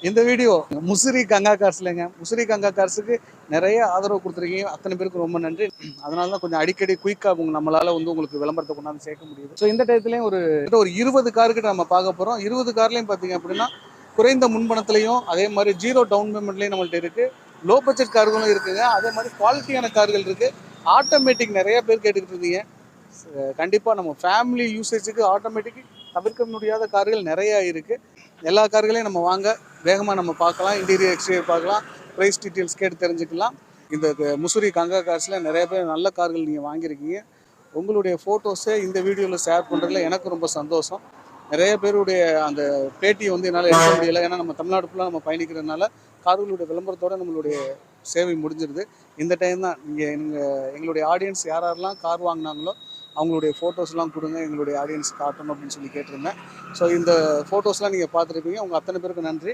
இந்த வீடியோ முசிறி கங்கா கார்ஸ்லங்க. முசிறி கங்கா கார்ஸுக்கு நிறைய ஆதரவு கொடுத்துருக்கீங்க. அத்தனை பேருக்கு ரொம்ப நன்றி. அதனால தான் கொஞ்சம் அடிக்கடி குயிக்காக நம்மளால உங்களுக்கு விளம்பரத்தை கொண்டாந்து சேர்க்க முடியுது. ஸோ இந்த டயத்துலையும் ஒரு 20 கார்கிட்ட நம்ம பார்க்க போகிறோம். 20 கார்லையும் பார்த்தீங்க அப்படின்னா குறைந்த முன்பணத்துலையும் அதே மாதிரி 0 டவுன் பேமெண்ட்லையும் நம்மள்ட்ட இருக்குது. லோ பட்ஜெட் கார்களும் இருக்குங்க. அதே மாதிரி குவாலிட்டியான கார்கள் இருக்குது. ஆட்டோமேட்டிக் நிறைய பேர் கேட்டுக்கிட்டு இருந்தீங்க. கண்டிப்பாக நம்ம ஃபேமிலி யூசேஜுக்கு ஆட்டோமேட்டிக் தவிர்க்க முடியாத கார்கள் நிறையா இருக்குது. எல்லா கார்களையும் நம்ம வாங்க வேகமாக நம்ம பார்க்கலாம். இன்டீரியர் எக்ஸ்டீரியர் பார்க்கலாம். ப்ரைஸ் டீட்டெயில்ஸ் கேட்டு தெரிஞ்சுக்கலாம். இந்த முசிறி கங்கா கார்ஸில் நிறைய பேர் நல்ல கார்கள் நீங்கள் வாங்கியிருக்கீங்க. உங்களுடைய ஃபோட்டோஸை இந்த வீடியோவில் ஷேர் பண்ணுறதுல எனக்கு ரொம்ப சந்தோஷம். நிறைய பேருடைய அந்த பேட்டியை என்னால் எடுக்க முடியலை. ஏன்னா நம்ம தமிழ்நாடு ஃபுல்லாக நம்ம பயணிக்கிறதுனால கார்களுடைய விளம்பரத்தோடு நம்மளுடைய சேவை முடிஞ்சிருது. இந்த டைம் தான் எங்களுடைய ஆடியன்ஸ் யாரெல்லாம் கார் வாங்கினாங்களோ அவங்களுடைய ஃபோட்டோஸ்லாம் கொடுங்க, எங்களுடைய ஆடியன்ஸ் காட்டணும் அப்படின்னு சொல்லி கேட்டிருந்தேன். ஸோ இந்த ஃபோட்டோஸ்லாம் நீங்கள் பார்த்துருப்பீங்க. உங்கள் அத்தனை பேருக்கு நன்றி.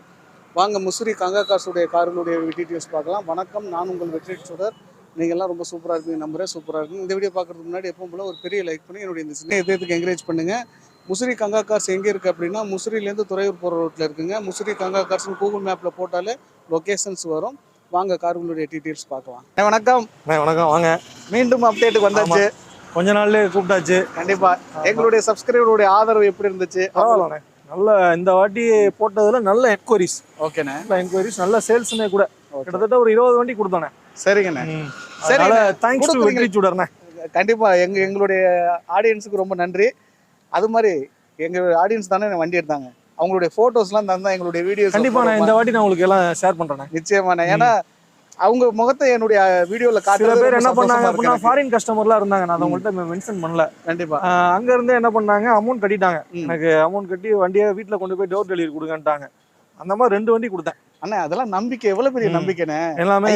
வாங்க முசிறி கங்கா கார்ஸுடைய கார்களுடைய டீட்டெயில்ஸ் பார்க்கலாம். வணக்கம், நான் உங்கள் வெற்றி சுடர். நீங்கள்லாம் ரொம்ப சூப்பராக இருப்பீங்க, நம்புறேன் சூப்பராக இருக்குங்க. இந்த வீடியோ பார்க்குறதுக்கு முன்னாடி எப்பவும் போல ஒரு பெரிய லைக் பண்ணி என்னுடைய இந்த சின்ன இதயத்துக்கு என்கரேஜ் பண்ணுங்கள். முசிறி கங்கா கார்ஸ் எங்கே இருக்குது அப்படின்னா முசிறிலேருந்து துறையூர் போகிற ரோட்டில் இருக்குங்க. முசிறி கங்கா கார்ஸ்னு கூகுள் மேப்பில் போட்டாலே லொக்கேஷன்ஸ் வரும். வாங்க கார்களுடைய டீட்டெயில்ஸ் பார்க்கலாம். வணக்கம். வணக்கம், வாங்க. மீண்டும் அப்டேட்டுக்கு வந்தாச்சு. கொஞ்ச நாள்லயே கூப்பிட்டாச்சு. கண்டிப்பா எங்களுடைய சப்ஸ்கிரைபருடைய ஆதரவு எப்படி இருந்துச்சு? நல்ல இந்த வாட்டி போட்டதுல நல்ல என்கொயரிஸ். ஓகேண்ணே. நல்ல என்கொயரிஸ், நல்ல சேல்ஸ்னே கூட கிட்டத்தட்ட ஒரு 20 வண்டி கொடுத்தோண்ணே. சரிங்கண்ணே. சரி, தேங்க்ஸ் டு வெற்றி சுடர்ண்ணே. கண்டிப்பா எங்களுடைய ஆடியன்ஸுக்கு ரொம்ப நன்றி. அது மாதிரி எங்க ஆடியன்ஸ் தானே வண்டி எடுத்தாங்க, அவங்களுடைய போட்டோஸ்லாம் தந்தா எங்களுடைய வீடியோஸ் கண்டிப்பா நான் இந்த வாட்டி நான் உங்களுக்கு எல்லாம் ஷேர் பண்றேன். நிச்சயமாண்ணே. ஏன்னா அவங்க முகத்தை என்னுடைய வீடியோல சில பேர் என்ன பண்ணாங்க அப்படின்னா ஃபாரின் கஸ்டமர்லாம் இருந்தாங்க. நான் அவங்கள்ட்ட மென்ஷன் பண்ணல. கண்டிப்பா அங்க இருந்து என்ன பண்ணாங்க, அமௌண்ட் கட்டிட்டாங்க. எனக்கு அமௌண்ட் கட்டி வண்டியை வீட்டுல கொண்டு போய் டோர் டெலிவரி கொடுங்கன்ட்டாங்க. அந்த மாதிரி 2 வண்டி கொடுத்தேன். அண்ணா அதெல்லாம் நம்பிக்கை, எவ்வளவு பெரிய நம்பிக்கைண்ணே. எல்லாமே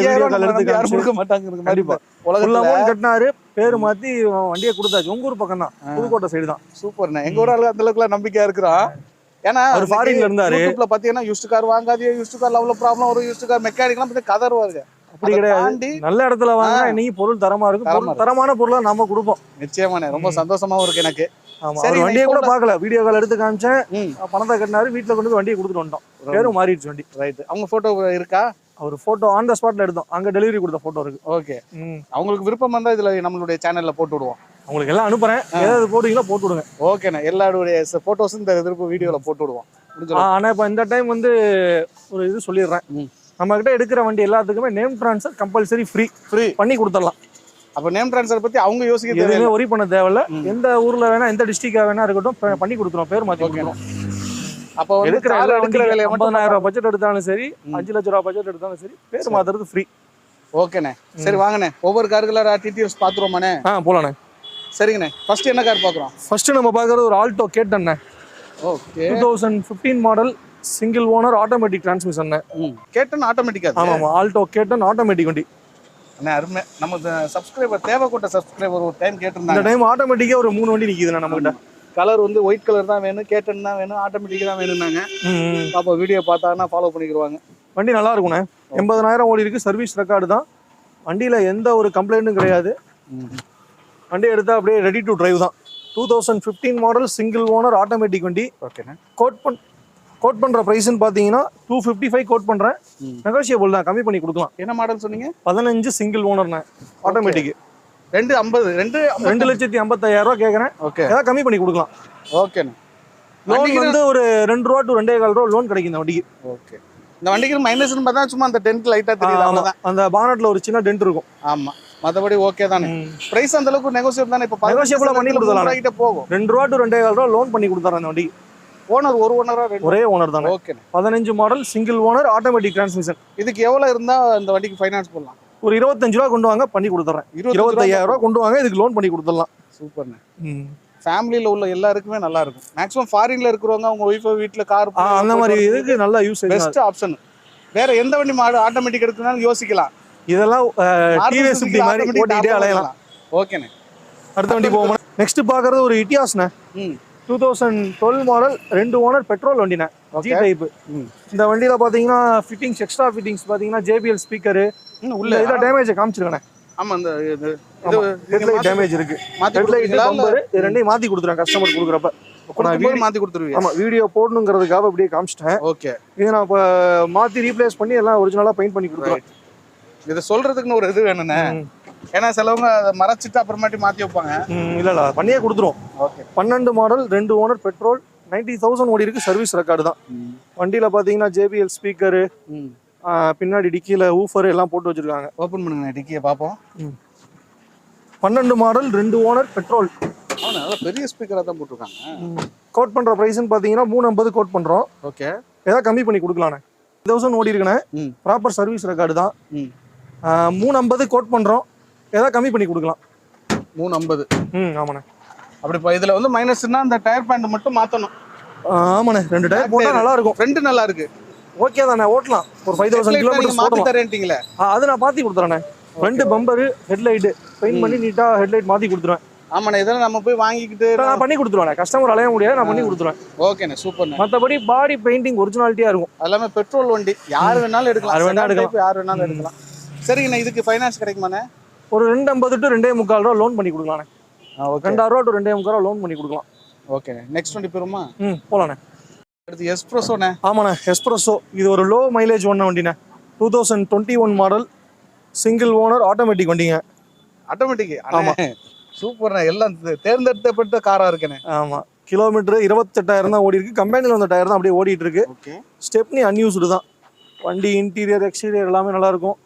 கொடுக்க மாட்டாங்க. கண்டிப்பா அமௌண்ட் கட்டினாரு, பேரு மாத்தி வண்டியை கொடுத்தாச்சு. உங்க ஊர் பக்கம் தான், புதுக்கோட்டை சைடு தான். சூப்பர்ண்ணே. எங்க ஊர் அந்த அளவுக்கு நம்பிக்கையா இருக்கிறோம். ஏன்னா ஒரு ஃபாரின்ல இருந்தாரு. யூடியூப்ல பாத்தீங்கன்னா யூஸ்ட் கார் வாங்காதீங்க, யூஸ்ட் கார்ல அவ்வளவு ப்ராப்ளம் வரும், யூஸ்ட் கார் மெக்கானிக்லாம் பத்தி கதறுவாங்க. அப்படி கிடையாது, நல்ல இடத்துல வாங்க. இன்னைக்கு பொருள் தரமா இருக்கும், தரமான பொருளா நாம கொடுப்போம். நிச்சயமாண்ணே. ரொம்ப சந்தோஷமாவும் இருக்கு எனக்கு. சரி, வண்டியை கூட பாக்கல, வீடியோ கால் எடுத்து காமிச்சேன். பணத்தை கட்டினாரு, வீட்டுல கொண்டு போய் வண்டியை கொடுத்துட்டு வந்துட்டோம். பேரும் மாறிடுச்சு வண்டி. ரைட். அவங்க போட்டோ இருக்கா? அவர் போட்டோ ஆன் த ஸ்பாட்ல எடுத்தோம். அங்க டெலிவரி கொடுத்த போட்டோ இருக்கு. ஓகே. அவங்களுக்கு விருப்பம் வந்தா இதுல நம்மளுடைய சேனல்ல போட்டு விடுவோம். உங்களுக்கு எல்லாம் அனுப்புறேன், ஏதாவது போடுவீங்களா போட்டு விடுங்க. ஓகேண்ணா. எல்லாருடைய போட்டோஸும் இந்த திருப்ப வீடியோல போட்டு விடுவோம். ஆனா இப்ப இந்த டைம் ஒரு இது சொல்லிடுறேன். நம்ம கிட்ட எடுக்கிற வண்டி எல்லாத்துக்குமே நேம் ட்ரான்ஸ்ஃபர் கம்பல்சரி ஃப்ரீ பண்ணி கொடுத்துடலாம். அப்ப நேம் ட்ரான்ஸ்ஃபர் பத்தி அவங்க யோசிக்க எதுவுமே ஒரி பண்ண தேவையில்ல. எந்த ஊர்ல வேணா, எந்த டிஸ்ட்ரிக்டா வேணா இருக்கட்டும், பண்ணி கொடுத்துரும். பேர் மாத்தி கொடுத்துரும். அப்போ எடுக்கிற 50,000 ரூபாய் பட்ஜெட் எடுத்தாலும் சரி, 5 லட்சம் ரூபாய் பட்ஜெட் எடுத்தாலும் சரி, பேர் மாத்துறது ஃப்ரீ. ஓகேண்ணே. சரி வாங்கண்ணே, ஒவ்வொரு காருக்குள்ள டீட்டெயில்ஸ் பாத்துருவோமாண்ணே? போலாண்ணே. சரிங்கண்ணே. ஃபர்ஸ்ட் என்ன கார் பாக்குறோம்? ஃபர்ஸ்ட் நம்ம பாக்குறது ஒரு ஆல்டோ கேட்டண்ணே. Okay. 2015 model, single owner, automatic transmission. கேட்டன் ஆட்டோமேட்டிக்கா? ஆமா, ஆல்டோ கேட்டன் ஆட்டோமேட்டிக் வண்டி. அண்ணே அருமை. நம்ம சப்ஸ்கிரைபர் தேவைப்பட்ட சப்ஸ்கிரைபர் ஒரு டைம் கேட்டிருந்தாங்க. இந்த டைம் ஆட்டோமேட்டிக்கா ஒரு 3 வண்டி நிக்குதுண்ணே நம்ம கிட்ட. கலர் ஒயிட் கலர் தான் வேணும், கேட்டன் தான் வேணும், ஆட்டோமேட்டிக் தான் வேணும்னாங்க. பாப்பா வீடியோ பார்த்தாங்கன்னா ஃபாலோ பண்ணிக்கிடுவாங்க. வண்டி நல்லா இருக்குண்ணே. 80,000 ஓடி இருக்கு, சர்வீஸ் ரெக்கார்டு தான். வண்டியில எந்த ஒரு கம்ப்ளைண்ட்டும் கிடையாது. வண்டி எடுத்தா அப்படியே ரெடி டு டிரைவ் தான். 2015 மாடல், சிங்கிள் ஓனர், ஆட்டோமேட்டிக் வண்டி. ஓகேண்ணே. கோட் பண்ற பிரைஸ்ன்னு பாத்தீங்கன்னா 255 கோட் பண்றேன். நெகோஷியபிள் தான், கம்மி பண்ணி கொடுக்கலாம். என்ன மாடல் சொன்னீங்க? 15 சிங்கிள் ஓனர்ண்ணே, ஆட்டோமேட்டிக். 2,50,000 ரூபாய் கேட்கறேன். ஓகே, ஏதாவது கம்மி பண்ணி கொடுக்கலாம். ஓகேண்ணே. லோன் ஒரு 2 ரூபா to 2.25 ரூபா லோன் கிடைக்கும் இந்த வண்டிக்கு. ஓகே. இந்த வண்டிக்கு மைனஸ்னு பார்த்தா சும்மா அந்த டென்ட் லைட்டா தெரியுது, அவ்வளவுதான். அந்த பானட்ல ஒரு சின்ன டென்ட் இருக்கும். ஆமா, மத்தபடி ஓகே தானே. பிரைஸ் அந்த அளவுக்கு நெகோஷியபிள் தானே. இப்ப நெகோஷியபிளா பண்ணி கொடுக்கலாம். கிட்ட போகும். 2 ரூபா to 2.25 ரூபா லோன் பண்ணி கொடுத்தாரு அந்த வண்டிக்கு. ஓனர் ஒரு ஓனரா? ஒரே ஓனர் தானே. Okay. 15 model, single owner, automatic transmission. இதுக்கு எவ்வளவு இருந்தா இந்த வண்டிக்கு ஃபைனான்ஸ் போடலாம்? ஒரு 25 ரூபா கொண்டு வாங்க, பண்ணி கொடுத்துறேன். 25,000 ரூபா கொண்டு வாங்க, இதுக்கு லோன் பண்ணி கொடுத்துடலாம். சூப்பர்ண்ணே. ஃபேமிலியில உள்ள எல்லாருக்குமே நல்லா இருக்கும். மேக்ஸிமம் ஃபாரின்ல இருக்கிறவங்க அவங்க ஒய்ஃப் வீட்ல கார் அந்த மாதிரி இதுக்கு நல்ல யூசேஜ், பெஸ்ட் ஆப்ஷன். வேற எந்த வண்டி ஆட்டோமேட்டிக் எடுக்கணும்னாலும் யோசிக்கலாம். இதெல்லாம் டிவிஎஸ் இப்படி மாதிரி ஓட்டிட்டே அலையலாம். ஓகேண்ணே. அடுத்த வண்டி போவோம். நெக்ஸ்ட் பாக்குறது ஒரு இட்டியாஸ்ண்ணே. 2012 மாடல், 2 ஓனர், பெட்ரோல் வண்டிண்ணே, ஜி டைப். இந்த வண்டியில பாத்தீங்கன்னா ஃபிட்டிங்ஸ், எக்ஸ்ட்ரா ஃபிட்டிங்ஸ் பாத்தீங்கன்னா JBL ஸ்பீக்கர் உள்ள இத டேமேஜ் காமிச்சிருக்கேன். ஆமா, இந்த ஹெட்லைட் டேமேஜ் இருக்கு. ஹெட்லைட் பம்பர் இது ரெண்டையும் மாத்தி கொடுத்துறேன் கஸ்டமர் கொடுக்குறப்ப. கொடுக்கும்போது மாத்தி கொடுத்துருவீங்க. ஆமா வீடியோ போடணுங்கிறதுக்காக அப்படியே காமிச்சிட்டேன். ஓகே. இது நான் இப்போ மாத்தி ரீப்ளேஸ் பண்ணி எல்லாம் ஒரிஜினலா பெயிண்ட் பண்ணி கொடுத்துருவேன். இதை சொல்றதுக்குன்னு ஒரு இது வேணுண்ணே. ஏன்னா சிலவங்க அதை மறைச்சிட்டு அப்புறமாட்டி மாத்தி வைப்பாங்க. இல்ல பண்ணியே கொடுத்துருவோம். ஓகே. 12 மாடல் 2 ஓனர் பெட்ரோல் 90,000 ஓடி இருக்கு. சர்வீஸ் ரெக்கார்டு தான். வண்டியில பாத்தீங்கன்னா JBL ஸ்பீக்கரு, பின்னாடி டிக்கியில ஊஃபர் எல்லாம் போட்டு வச்சிருக்காங்க. ஓபன் பண்ணுங்க டிக்கியை பார்ப்போம். 12 மாடல் 2 ஓனர் பெட்ரோல். நல்ல பெரிய ஸ்பீக்கரா தான் போட்டிருக்காங்க. கோட் பண்ற பிரைஸ்ன்னு பாத்தீங்கன்னா 350 கோட் பண்றோம். ஓகே. ஏதாவது கம்மி பண்ணி கொடுக்கலாண்ணே. 1000 ஓடி இருக்குண்ணே. ப்ராப்பர் சர்வீஸ் ரெக்கார்டு தான். 350 கோட் பண்றோம். ஏதாவது கம்மி பண்ணி கொடுக்கலாம். 350. ஆமாண்ணே. அப்படி இப்போ இதுல வந்து மைனஸ்னா அந்த டயர் பேண்ட் மட்டும் மாத்தணும். ஆமாண்ணே. 2 டயர் போட்டா நல்லா இருக்கும். ஃப்ரண்ட் நல்லா இருக்கு. ஓகே தானே, ஓட்டலாம். ஒரு 5000 கிலோமீட்டர் மாத்தி தரேன்ட்டீங்களே. அது நான் மாத்தி கொடுத்துறேன். ஃப்ரண்ட் பம்பர் ஹெட்லைட் பெயிண்ட் பண்ணி நீட்டா ஹெட்லைட் மாத்தி கொடுத்துருவேன். ஆமாண்ணே. இதெல்லாம் நம்ம போய் வாங்கிக்கிட்டு நான் பண்ணி கொடுத்துருவேன். கஸ்டமர் அலைய முடியாது, நான் பண்ணி கொடுத்துருவேன். ஓகேண்ணே, சூப்பர்ண்ணே. மற்றபடி பாடி பெயிண்டிங் ஒரிஜினாலிட்டியா இருக்கும். எல்லாமே பெட்ரோல் வண்டி, யார் வேணாலும் எடுக்கலாம். யார் வேணாலும் எடுக்கலாம். சரிங்கண்ணா, இதுக்கு ஃபைனான்ஸ் கிடைக்குமாண்ணே? ஒரு 250 to 2.25 ரூபா லோன் பண்ணி கொடுக்கலாண்ணே. 2000 ரூபா to 2.25 ரூபா லோன் பண்ணி கொடுக்கலாம். ஓகே. நெக்ஸ்ட் வண்டி போயிருமா? போலாண்ணே. அடுத்து எஸ்ப்ரெஸோண்ணே. ஆமாண்ணே, எஸ்ப்ரெஸோ. இது ஒரு லோ மைலேஜ் வண்டிண்ணே. 2021 மாடல், சிங்கிள் ஓனர், ஆட்டோமேட்டிக் வண்டிங்க. ஆட்டோமேட்டிக்? ஆமா. சூப்பர்ண்ணே. எல்லாம் தேர்ந்தெடுக்கப்பட்ட காரா இருக்குண்ணே. ஆமா. கிலோமீட்டர் 28,000 தான் ஓடி இருக்கு. கம்பெனில வந்த டயர் தான் அப்படியே ஓடிட்டு இருக்கு. ஸ்டெப்னி அன்யூஸ்டு தான். வண்டி இன்டீரியர் எக்ஸ்டீரியர் எல்லாமே நல்லா இருக்கும்.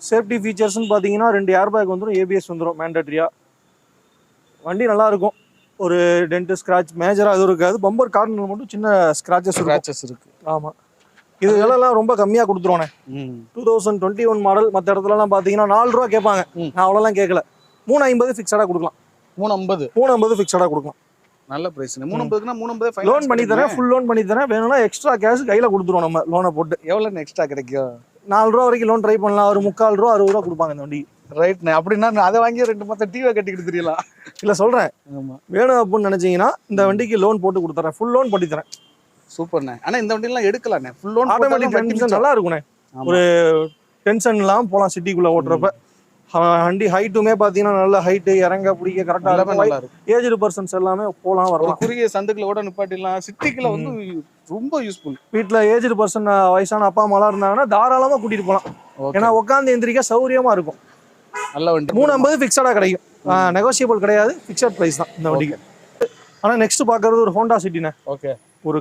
சேஃப்டி ஃபீச்சர்ஸ்னு பார்த்தீங்கன்னா 2 ஏர் பேக் வந்துடும், ABS வந்துடும் மேண்டட்ரியா. வண்டி நல்லா இருக்கும். ஒரு டென்ட் ஸ்க்ராட்ச் மேஜராக எதுவும் இருக்காது. பம்பர் கார்னர் மட்டும் சின்ன ஸ்க்ராச்சஸ் இருக்கு. ஆமாம். இது விலைலாம் ரொம்ப கம்மியாக கொடுத்துருவோண்ணே. 2021 மாடல். மற்ற இடத்துலலாம் பார்த்தீங்கன்னா 4 ரூபா கேட்பாங்க. நான் அவ்வளோலாம் கேட்கல. 350 ஃபிக்ஸடாக கொடுக்கலாம். 350 ஃபிக்ஸடாக கொடுக்கலாம். நல்ல பிரைஸ். 350னா 350 லோன் பண்ணி தரேன். ஃபுல் லோன் பண்ணி தரேன். வேணும்னா எக்ஸ்ட்ரா கேஷ் கையில் கொடுத்துருவோம். நம்ம லோனை போட்டு எவ்வளோ எக்ஸ்ட்ரா கிடைக்கும்? 4 ரூபா வரைக்கும் லோன் ட்ரை பண்ணலாம். ஒரு 3/4 ரூபா 60 ரூபா கொடுப்பாங்க இந்த வண்டி. ரைட்ண்ணே. அப்படின்னா அதை வாங்கி 2 மாதம் டிவியை கட்டிக்கிட்டு தெரியலாம். இல்லை சொல்கிறேன். வேணும் அப்படின்னு நினச்சிங்கன்னா இந்த வண்டிக்கு லோன் போட்டு கொடுத்துறேன். ஃபுல் லோன் பண்ணி தரேன். சூப்பர்ண்ணே. ஆனால் இந்த வண்டிலாம் எடுக்கலாண்ணே. ஃபுல் லோன் ஆட்டோமேட்டிக் கண்டிஷன் நல்லா இருக்குண்ணே. ஒரு டென்ஷன் இல்லாமல் போகலாம் சிட்டிக்குள்ளே ஓட்டுறப்ப. வண்டி ஹைட்டுமே பார்த்தீங்கன்னா நல்ல ஹைட்டு, இறங்க பிடிக்க கரெக்டாக இருக்கும். ஏஜ்டு பர்சன்ஸ் எல்லாமே போகலாம் வரலாம். குறுகிய சந்துக்குள்ள கூட நிப்பாட்டிடலாம். சிட்டிக்குள்ள வந்து ரொம்ப யூஸ்ஃபுல். வீட்டில் ஏஜ்டு பர்சன் வயசான அப்பா அம்மாலாம் இருந்தாங்கன்னா தாராளமாக கூட்டிகிட்டு போகலாம். ஏன்னா உட்காந்து எந்திரிக்க சௌரியமாக இருக்கும். நல்ல வண்டி. 350 ஃபிக்ஸடாக கிடைக்கும். நெகோசியபிள் கிடையாது. ஃபிக்ஸட் ப்ரைஸ் தான் இந்த வண்டிக்கு. ஆனால் நெக்ஸ்ட் பார்க்கறது ஒரு ஹோண்டா சிட்டிண்ணே. ஓகே. ஒரு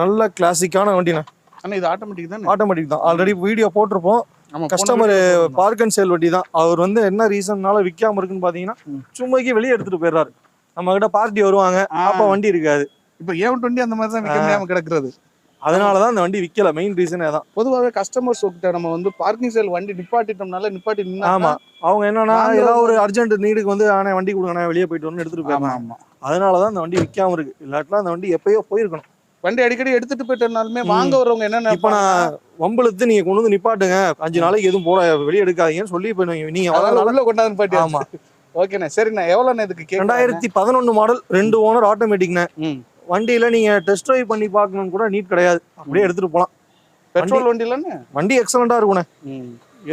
நல்ல கிளாசிக்கான வண்டிண்ணே. ஆனால் இது ஆட்டோமேட்டிக் தான். ஆட்டோமேட்டிக் தான். ஆல்ரெடி வீடியோ போட்டிருப்போம். கஸ்டமர் பார்க் அண்ட் சேல் வண்டி தான். அவர் வந்து என்ன ரீசன்னால விற்காம இருக்குன்னு பாத்தீங்கன்னா சும்மாக்கு வெளியே எடுத்துட்டு போயிடுறாரு. நம்ம கிட்ட பார்ட்டி வருவாங்க, அப்ப வண்டி இருக்காது. இப்போ A120 அந்த மாதிரி தான் விற்க முடியாம கிடக்குறது. அதனாலதான் இந்த வண்டி விற்கல. மெயின் ரீசனே தான். பொதுவாகவே கஸ்டமர்ஸ் கிட்ட நம்ம வந்து பார்க்கிங் சேல் வண்டி நிப்பாட்டிட்டோம்னால நிப்பாட்டி நின்னா. ஆமா. அவங்க என்னன்னா ஏதாவது ஒரு அர்ஜென்ட் நீடுக்கு வந்து வண்டி கொடுங்க, வெளியே போயிட்டு வரணும் எடுத்துட்டு போயிருக்காங்க. அதனாலதான் இந்த வண்டி விற்காம இருக்கு. இல்லாட்டிலாம் அந்த வண்டி எப்பயோ போயிருக்கணும். வண்டி அடிக்கடி எடுத்துட்டு போயிட்டனாலுமே வாங்க வரவங்க என்ன இப்ப நான் வம்பளுத்து நீங்க கொண்டு வந்து நிப்பாட்டுங்க, 5 நாளைக்கு எதுவும் போட வெளியே எடுக்காதீங்கன்னு சொல்லி இப்ப நீங்க உள்ள கொண்டாந்து போயிட்டு. ஆமா. ஓகேண்ணே. சரிண்ணே. எவ்வளோண்ணே இதுக்கு? 2011 மாடல் 2 ஓனர் ஆட்டோமேட்டிக்ண்ணே. வண்டியில நீங்க டெஸ்ட் டிரைவ் பண்ணி பார்க்கணும்னு கூட நீட் கிடையாது. அப்படியே எடுத்துட்டு போலாம். பெட்ரோல் வண்டியிலன்னு வண்டி எக்ஸலண்டா இருக்குண்ணே.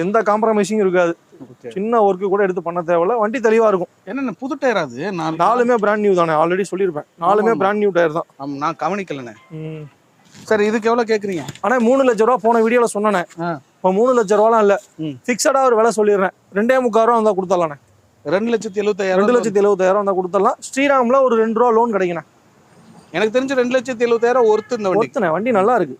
எந்த காம்ப்ரமைசிங் இருக்காது. சின்ன ஒர்க்கு கூட எடுத்து பண்ண தேவையில்ல. வண்டி தெளிவா இருக்கும். என்ன புது டயர்? அது 4மே பிராண்ட் நியூ தானே. ஆல்ரெடி சொல்லியிருப்பேன். 4மே பிராண்ட் நியூ டயர் தான். நான் கவனிக்கலண்ணே. சரி, இதுக்கு எவ்வளவு கேக்குறீங்க? ஆனா 3 லட்சம் ரூபா போன வீடியோல சொன்னேன். இப்போ 3 லட்சம் ரூபாலாம் இல்ல, பிக்சடா ஒரு விலை சொல்லிடுறேன். 2.25 ரூபா வந்தா கொடுத்துடலாண்ணே. 2,70,000 வந்தா கொடுத்துடலாம். ஸ்ரீராம்ல ஒரு 2 ரூபா லோன் கிடைக்குண்ணே. எனக்கு தெரிஞ்சு 2,70,000 ஒருத்து இந்த வண்டி. வண்டி நல்லா இருக்கு.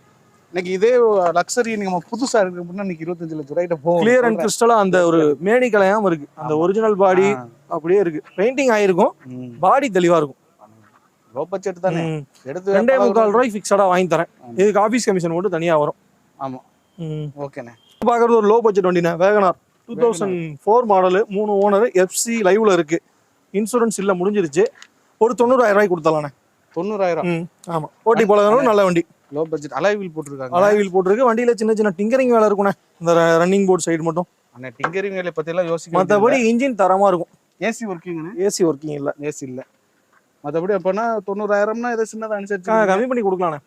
இன்னைக்கு இதே லக்ஸரி நம்ம புதுசா இருக்கு அப்படின்னா இன்னைக்கு 25 லட்சம் ரூபாய்ட்ட போகும். கிளியர் அண்ட் கிறிஸ்டலா அந்த ஒரு மேனி கலையாம இருக்கு. அந்த ஒரிஜினல் பாடி அப்படியே இருக்கு. பெயிண்டிங் ஆயிருக்கும். பாடி தெளிவா இருக்கும். லோ பட்ஜெட் தானே. எடுத்து 2.25 ரூபாய் ஃபிக்ஸடா வாங்கி தரேன். இதுக்கு ஆபீஸ் கமிஷன் மட்டும் தனியா வரும். ஆமா. ஓகேண்ணே. பாக்குறது ஒரு லோ பட்ஜெட் வண்டிண்ணே. வேகனார் 2004 மாடல், 3 ஓனர், FC லைவ்ல இருக்கு. இன்சூரன்ஸ் இல்ல, முடிஞ்சிருச்சு. ஒரு 90,000 ரூபாய் கொடுத்தலாண்ணே. 90,000? ஆமா. ஓட்டி போலதானும் நல்ல வண்டி. Low budget. அலாய் வீல் போட்டுருக்காங்க. அலாய் வீல் போட்டுருக்கு. வண்டியில சின்ன சின்ன டிங்கரிங் வேலை இருக்குண்ணே. இந்த ரன்னிங் போர்ட் சைடு மட்டும். அண்ணே, டிங்கரிங் வேலை பத்தி எல்லாம் யோசிக்க. மற்றபடி இன்ஜின் தரமா இருக்கும். AC working? ஏசி ஒர்க்கிங் இல்ல. ஏசி இல்ல. மற்றபடி அப்பனா 90,000னா ஏதோ சின்னதா அனுசரிச்சு கம்மி பண்ணி கொடுக்கலாண்ணே.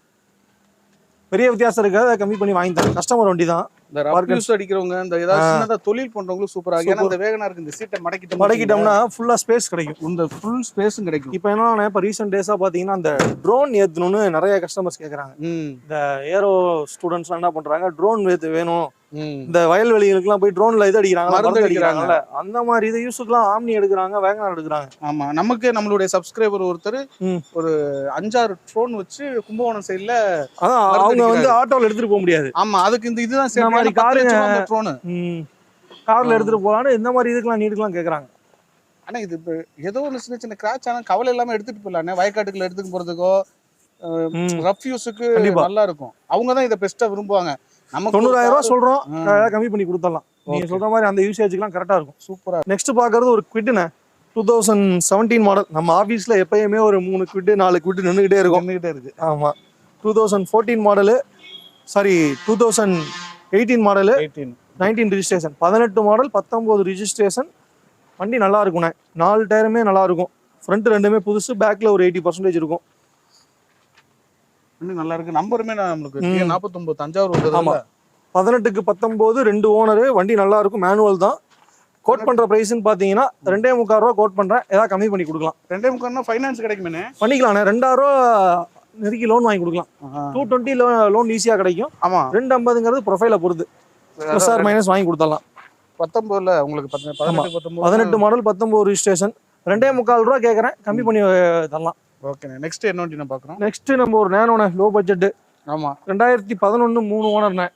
பெரிய வித்தியாசம் இருக்காது. கம்மி பண்ணி வாங்கி தரேன். கஸ்டமர் வண்டி தான். இந்த ரஃப் யூஸ் அடிக்கிறவங்க இந்த ஏதாவது சின்னதா தொழில் பண்றவங்களுக்கு சூப்பரா இருக்கு. ஏன்னா இந்த வேகனாருக்கு இந்த சீட்டை மடக்கிட்டோம்னா ஃபுல்லா ஸ்பேஸ் கிடைக்கும். இந்த ஃபுல் ஸ்பேஸும் கிடைக்கும். இப்போ என்னன்னா இப்போ ரீசெண்ட் டேஸா பாத்தீங்கன்னா அந்த ட்ரோன் ஏத்தணும்னு நிறைய கஸ்டமர்ஸ் கேக்குறாங்க. இந்த ஏரோ ஸ்டூடெண்ட்ஸ்லாம் என்ன பண்றாங்க, ட்ரோன் வேணும், இந்த வயல்வெளிகளுக்குலாம் போய் ட்ரோன்ல இது அடிக்கிறாங்க, மருந்து அடிக்கிறாங்கல்ல, அந்த மாதிரி இது யூஸுக்குலாம் ஆம்னி எடுக்கிறாங்க, வேகனார் எடுக்கிறாங்க. ஆமா, நமக்கு நம்மளுடைய சப்ஸ்கிரைபர் ஒருத்தர் ஒரு 5-6 ட்ரோன் வச்சு கும்பகோணம் சைடுல, அதான் அவங்க வந்து ஆட்டோல எடுத்துட்டு போக முடியாது. ஆமா, அதுக்கு இந்த இதுதான் இந்த மாதிரி ட்ரோன் கார்ல எடுத்துட்டு போலான்னு இந்த மாதிரி இதுக்கெல்லாம் நீடுக்கெல்லாம் கேக்குறாங்க. ஆனா இது ஏதோ ஒரு சின்ன சின்ன கிராச் ஆனா கவலை இல்லாம எடுத்துட்டு போயிடலாம். வயக்காட்டுக்குள்ள எடுத்துட்டு போறதுக்கோ ரஃப் யூஸுக்கு நல்லா இருக்கும். அவங்கதான் இதை பெஸ்டா விரும்புவாங்க. நம்ம 90,000 ரூபாய் சொல்றோம், கம்மி பண்ணி கொடுத்துடலாம். நீங்க சொல்ற மாதிரி அந்த யூசேஜ்க்குலாம் கரெக்டா இருக்கும். சூப்பரா. நெக்ஸ்ட் பாக்குறது ஒரு குவிட்னே 2017 மாடல். நம்ம ஆபீஸ்ல எப்பயுமே ஒரு 3 குவிட் 4 குவிட் நின்னுகிட்டே இருக்கு. ஆமா, 2014 model, sorry 2018 model, 19 registration, 18 model, 19 registration. வண்டி நல்லா இருக்கும்ண்ணே. 4 டயருமே நல்லா இருக்கும். ஃப்ரண்ட் ரெண்டுமே புதுசு, பேக்ல ஒரு 80% இருக்கும். நல்லா இருக்கு. நம்பருமே நம்மளுக்கு 49 தஞ்சாவூர் வந்தது. ஆமா, 18க்கு 19 2 ஓனர். வண்டி நல்லா இருக்கும், மேனுவல் தான். கோட் பண்ற பிரைஸ்னு பாத்தீங்கன்னா 2.25 ரூபா கோட் பண்றேன். ஏதாவது கம்மி பண்ணி கொடுக்கலாம். 2.25 ஃபைனான்ஸ் கிடைக்குமே? பண்ணிக்கலாண்ணே. 2,000 ரூபா நெருக்கி லோன் வாங்கி கொடுக்கலாம். 220 லோன் ஈஸியா கிடைக்கும். ஆமா, 250ங்கிறது ப்ரொஃபைல பொறுத்து, பிளஸ் ஆர் மைனஸ் வாங்கி கொடுத்துடலாம். 19ல உங்களுக்கு 18 மாடல், 19 ரிஜிஸ்ட்ரேஷன், 2.25 ரூபா கேட்கறேன், கம்மி பண்ணி தரலாம். ஓகே. நெக்ஸ்ட் என்ன வண்டி நான் பாக்குறோம்? நெக்ஸ்ட் நம்ம ஒரு நேனோண்ணே, லோ பட்ஜெட். ஆமா, 2011 3 ஓனர்ண்ணே.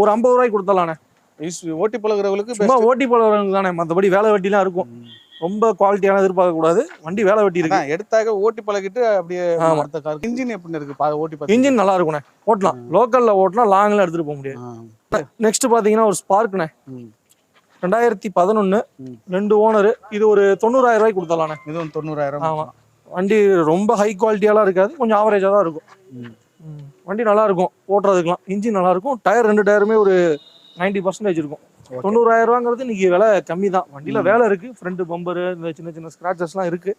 ஒரு 50 ரூபாய்க்கு கொடுத்துடலாண்ணே. ஓட்டி பழகுறவங்களுக்கு சும்மா ஓட்டி பழகுறவங்களுக்கு தானே, மற்றபடி வேலை வெட்டிலாம் இருக்கும். ரொம்ப குவாலிட்டியான எதிர்பார்க்க கூடாது. வண்டி வேலை வெட்டி இருக்கு. எடுத்தாக ஓட்டி பழகிட்டு அப்படியே அடுத்த கார். இன்ஜின் எப்படி இருக்கு? ஓட்டி இன்ஜின் நல்லா இருக்குண்ணே, ஓட்டலாம். லோக்கல்ல ஓட்டலாம், லாங்ல எடுத்துட்டு போக முடியாது. நெக்ஸ்ட் பாத்தீங்கன்னா ஒரு ஸ்பார்க்ண்ணே, 2011 2 ஓனர். இது ஒரு 90,000 ரூபாய்க்கு கொடுத்தலாண்ணே. இதுவும் 90,000. ஆமா, வண்டி ரொம்ப ஹை குவாலிட்டியாலாம் இருக்காது, கொஞ்சம் ஆவரேஜா தான் இருக்கும். வண்டி நல்லா இருக்கும் ஓட்டுறதுக்குலாம். இன்ஜின் நல்லா இருக்கும். டயர் 2 டயருமே ஒரு 90% இருக்கும். 90,000 ரூபாங்கிறது இன்னைக்கு விலை கம்மி தான். வண்டியில வேலை இருக்கு, ஃப்ரண்ட் பம்பரு, இந்த சின்ன சின்ன ஸ்கிராச்சஸ்லாம் இருக்கு.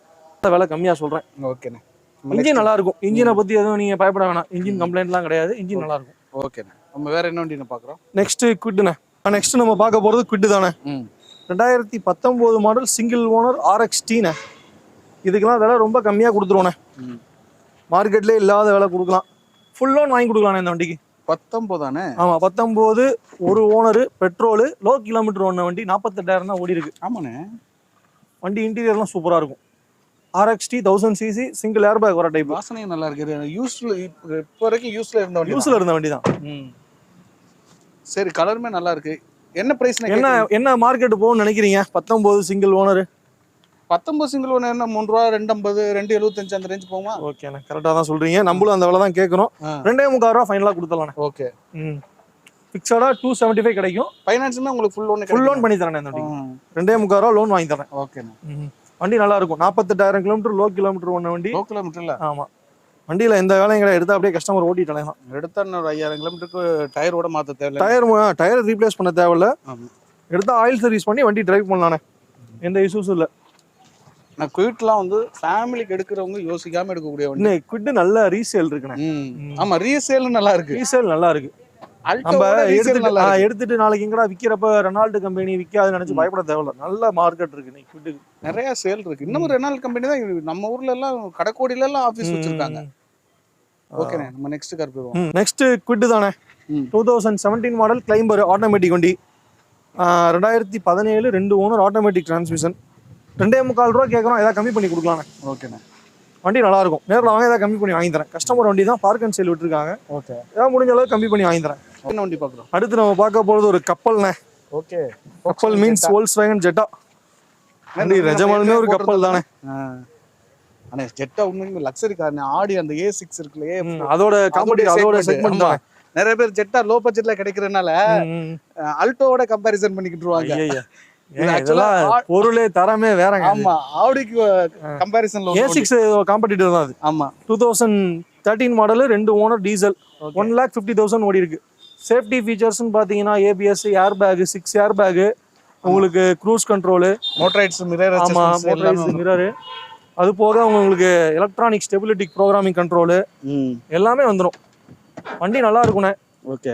விலை கம்மியா சொல்றேன். ஓகேண்ணே. இன்ஜின் நல்லா இருக்கும். இன்ஜினை பத்தி எதுவும் நீங்க பயப்பட வேணாம். இன்ஜின் கம்ப்ளைண்ட்லாம் கிடையாது. இன்ஜின் நல்லா இருக்கும். ஓகேண்ணே. நம்ம வேற என்ன வண்டி பாக்குறோம்? நெக்ஸ்ட் குவிட்ண்ணே. நெக்ஸ்ட் நம்ம பார்க்க போறது குவிட் தானே. 2019 மாடல், சிங்கிள் ஓனர், RXT-ண்ணே. இதுக்கெல்லாம் விலை ரொம்ப கம்மியா கொடுத்துருவோண்ணே. மார்க்கெட்லேயே இல்லாத விலை கொடுக்கலாம். ஃபுல் லோன் வாங்கி கொடுக்கலாண்ணே இந்த வண்டிக்கு. 19 தானே? ஆமா, 19, ஒரு ஓனர், பெட்ரோல், லோ கிலோமீட்டர் ஓடின வண்டி, 48,000 தான் ஓடி இருக்கு. ஆமாண்ணே. வண்டி இன்டீரியர்லாம் சூப்பரா இருக்கும். RXT 1000cc, single air bag வர டைப். வாசனையும் நல்லா இருக்கு. யூஸ்ல இப்போ வரைக்கும் யூஸ்ல இருந்த வண்டி தான். சரி, கலருமே நல்லா இருக்கு. என்ன பிரைஸ்? என்ன மார்க்கெட் போகும்னு நினைக்கிறீங்க? 19 சிங்கிள் ஓனர். 19 சிங்கிள் ஓனர் என்ன 3 ரூபா, 2.50, 2.75 அந்த ரேஞ்ச் போகுமா? ஓகேண்ணே, கரெக்டா தான் சொல்றீங்க. நம்மளும் அந்த விலை தான் கேட்கறோம். 2.25 ரூபா ஃபைனலா கொடுத்துடலாம். ஓகே. ஃபிக்ஸடா 275 கிடைக்கும். ஃபைனான்ஸ்னா உங்களுக்கு ஃபுல் லோன் பண்ணி தரேன் இந்த வண்டி. 2.25 ரூபா லோன் வாங்கி தரேன். ஓகேண்ணே. வண்டி நல்லா இருக்கும். 48,000 கிலோமீட்டர் லோ கிலோமீட்டர் ஓடின வண்டி. லோ கிலோமீட்டர்ல? ஆமா, வண்டியில எந்த வேலையும் கிடையாது. எடுத்தா அப்படியே கஸ்டமர் ஓட்டிட்டு அலையலாம். எடுத்தா ஒரு 5,000 கிலோமீட்டருக்கு டயர் ஓட மாத்த தேவையில்ல. டயர் ரீப்ளேஸ் பண்ண தேவையில்ல. எடுத்தா ஆயில் சர்வீஸ் பண்ணி வண்டி டிரைவ் பண்ணலானே, எந்த இஷ்யூஸும் இல்லை. நான் குவிட்லாம் வந்து ஃபேமிலிக்கு எடுக்கிறவங்க யோசிக்காம எடுக்கக்கூடிய வண்டி. குவிட் நல்ல ரீசேல் இருக்குண்ணே. ஆமா, ரீசேல் நல்லா இருக்கு. ரீசேல் நல்லா இருக்கு. நம்ம எடுத்துட்டு நாளைக்கு எங்கடா விக்கிறப்ப ரெனால்டு கம்பெனி விற்காதுன்னு நினைச்சு பயப்பட தேவையில்ல. நல்ல மார்க்கெட் இருக்கு. குவிட் நிறைய சேல் இருக்கு. இன்னமும் ரெனால்டு கம்பெனி தான் நம்ம ஊர்ல எல்லாம், கடைக்கோடியில எல்லாம் ஆபீஸ் வச்சிருக்காங்க. ஓகேண்ணே, நம்ம நெக்ஸ்ட் கார் போயிடுவோம். நெக்ஸ்ட் குவிட் தானே. 2017 மாடல், கிளைம்பர், ஆட்டோமேட்டிக் வண்டி. 2017 2 ஓனர், ஆட்டோமேட்டிக் டிரான்ஸ்மிஷன். 2.25 ரூபா கேட்குறோம், ஏதாவது கம்மி பண்ணி கொடுக்கலாண்ணே. ஓகேண்ணே. வண்டி நல்லா இருக்கும். நேரில் வாங்க, ஏதாவது கம்மி பண்ணி வாங்கி தரேன். கஸ்டமர் வண்டி தான், பார்க் அண்ட் சேல் விட்டுருக்காங்க. ஓகே, ஏதாவது முடிஞ்ச அளவுக்கு கம்மி பண்ணி வாங்கி தரேன். என்ன வண்டி பார்க்குறோம்? அடுத்து நம்ம பார்க்க போகிறது ஒரு கப்பல்ண்ணே. ஓகே. கப்பல் மீன்ஸ் வோல்க்ஸ்வேகன் ஜெட்டா. வண்டி நிஜமாலுமே ஒரு கப்பல் தானே. அண்ணே, ஜெட்டா உண்மையுமே லக்ஸரி கார். ஆடி அந்த A6 இருக்குல்லையே, அதோட காம்படிட்டிவ், அதோட செக்மெண்ட் தான். நிறைய பேர் ஜெட்டா லோ பட்ஜெட்ல கிடைக்கிறதுனால அல்டோவோட கம்பேரிசன் பண்ணிக்கிட்டுருவாங்க. பொருளே தரமே வேற. ஆமா, ஆடிக்கு கம்பேரிசன்ல A6 காம்படிட்டிவ் தான் அது. ஆமா, 2013 மாடல், 2 ஓனர், டீசல், 1,50,000 ஓடி இருக்கு. சேஃப்டி ஃபீச்சர்ஸ்னு பாத்தீங்கன்னா ABS, air bag, 6 air bag, உங்களுக்கு க்ரூஸ் கண்ட்ரோல், மோட்டரைட்ஸ் மிரர், ஆமா மோட்டரைஸ்டு மிரர், அது போக உங்களுக்கு எலக்ட்ரானிக் ஸ்டெபிலிட்டி ப்ரோக்ராமிங் கண்ட்ரோல் எல்லாமே வந்துடும். வண்டி நல்லா இருக்குண்ணே. ஓகே.